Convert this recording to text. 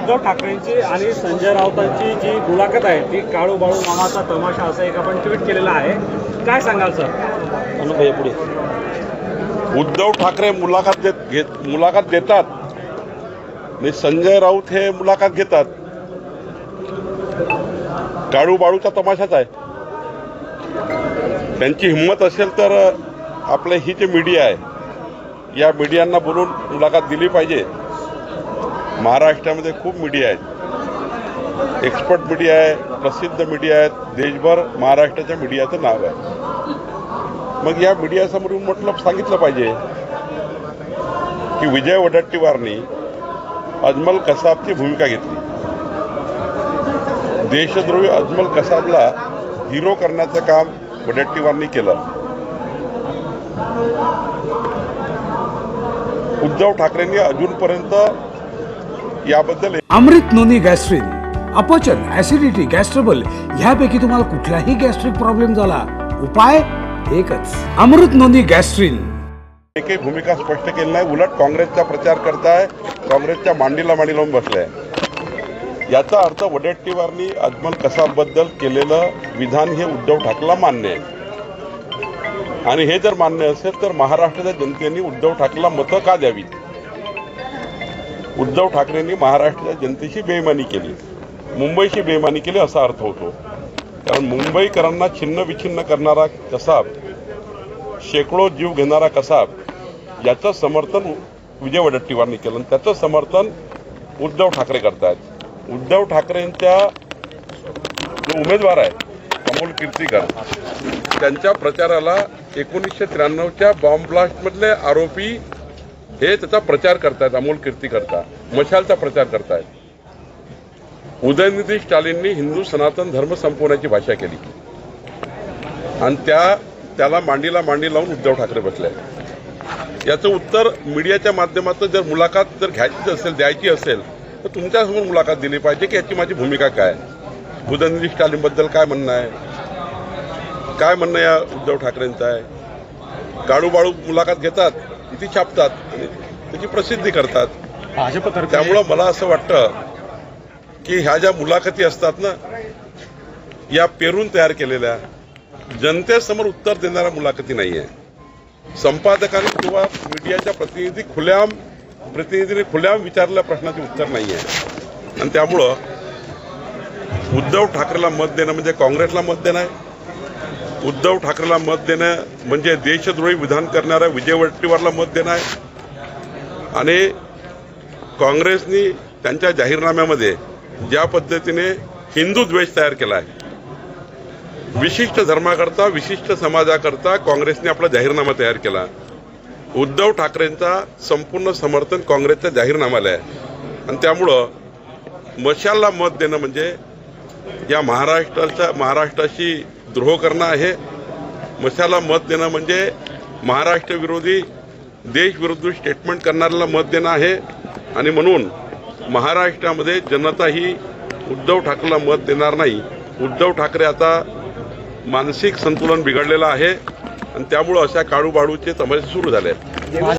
उद्धव ठाकरेंची आणि संजय राऊतांची जी मुलाखत आहे ती काळू बाळू मामाचा तमाशा असं एक आपण ट्विट केलेलं आहे, काय सांगाल सर? अनुभव पुढे. उद्धव ठाकरे मुलाखत देतात आणि संजय राऊत हे मुलाखत घेतात. काळू बाळूचा तमाशाच आहे. त्यांची हिंमत असेल तर आपले ही जे मीडिया आहे या मीडियांना बोलून मुलाखत दिली पाहिजे. महाराष्ट्रामध्ये खूप मीडिया आहेत, एक्सपर्ट मीडिया आहे, प्रसिद्ध मीडिया आहेत, देशभर महाराष्ट्राच्या मीडियाचं नाव आहे. मग या मीडियासमोर म्हटलं सांगितलं पाहिजे की विजय वडेट्टीवारनी अजमल कसाबची भूमिका घेतली. देशद्रोही अजमल कसाबला हिरो करण्याचं काम वडेट्टीवारनी केलं. उद्धव ठाकरेंनी अजूनपर्यंत याबद्दल अमृत नोनी गॅस्ट्रिन, अपचन, ऍसिडिटी, गॅस्ट्रबल ह्यापैकी तुम्हाला कुठलाही गॅस्ट्रिक प्रॉब्लेम झाला, उपाय एकच, अमृत नोनी गॅस्ट्रिन. एकही भूमिका स्पष्ट केली नाही. उलट काँग्रेसचा प्रचार करताय, काँग्रेसच्या मांडीला मांडी लावून बसलाय. याचा अर्थ वडेट्टीवारनी अजमल कसाबबद्दल केलेलं विधान हे उद्धव ठाकरेला मान्य आहे. आणि हे जर मान्य असेल तर महाराष्ट्राच्या जनतेने उद्धव ठाकरेला मतं का द्यावीत? उद्धव ठाकरेंनी महाराष्ट्राच्या जनतेशी बेईमानी केली, मुंबईशी बेईमानी केली असा अर्थ होतो. कारण मुंबईकरांना छिन्न विछिन्न करणारा कसाब, शेकडो जीव घेणारा कसाब, याचं समर्थन विजय वडेट्टीवारनी केलं आणि त्याचं समर्थन उद्धव ठाकरे करतायत. उद्धव ठाकरेंच्या जो उमेदवार आहे अमोल कीर्तीकर, त्यांच्या प्रचाराला 1993च्या बॉम्ब ब्लास्टमधले आरोपी हे त्याचा प्रचार करतायत. अमोल कीर्तीकरचा मशालचा प्रचार करतायत. उदयनिधी स्टालिननी हिंदू सनातन धर्म संपवण्याची भाषा केली आणि त्याला मांडीला मांडी लावून उद्धव ठाकरे बसले. याचं उत्तर मीडियाच्या माध्यमातून जर मुलाखत जर घ्यायची असेल, द्यायची असेल तर तुमच्यासमोर मुलाखत दिली पाहिजे की याची माझी भूमिका काय, उदयनिधी स्टालिनबद्दल काय म्हणणं आहे, काय म्हणणं या उद्धव ठाकरेंचं आहे. काळू बाळू मुलाखत घेतात, ती छापतात आणि त्याची प्रसिद्धी करतात. त्यामुळं मला असं वाटतं की ह्या ज्या मुलाखती असतात ना, या पेरून तयार केलेल्या, जनतेसमोर उत्तर देणाऱ्या मुलाखती नाही आहे. संपादकांनी किंवा मीडियाच्या प्रतिनिधींनी खुल्याम विचारलेल्या प्रश्नाचे उत्तर नाही आहे. आणि त्यामुळं उद्धव ठाकरेला मत देणं म्हणजे काँग्रेसला मत देणं आहे. उद्धव ठाकरेला मत देणं म्हणजे देशद्रोही विधान करणाऱ्या विजय वडेट्टीवारला मत देणं आहे. आणि काँग्रेसनी त्यांच्या जाहीरनाम्यामध्ये ज्या पद्धतीने हिंदू द्वेष तयार केला आहे, विशिष्ट धर्माकरता, विशिष्ट समाजाकरता काँग्रेसने आपला जाहीरनामा तयार केला. उद्धव ठाकरेंचा संपूर्ण समर्थन काँग्रेसच्या जाहीरनाम्याला आहे. आणि त्यामुळं मशालला मत देणं म्हणजे या महाराष्ट्राशी द्रोह करणं आहे. मशालला मत देणं म्हणजे महाराष्ट्र विरोधी, देशविरोधी स्टेटमेंट करणाऱ्याला मत देणं आहे. आणि म्हणून महाराष्ट्रामध्ये जनता ही उद्धव ठाकरेला मत देणार नाही. उद्धव ठाकरे आता मानसिक संतुलन बिघडलेलं आहे आणि त्यामुळं अशा काळूबाळूचे तमाशे सुरू झाले आहेत.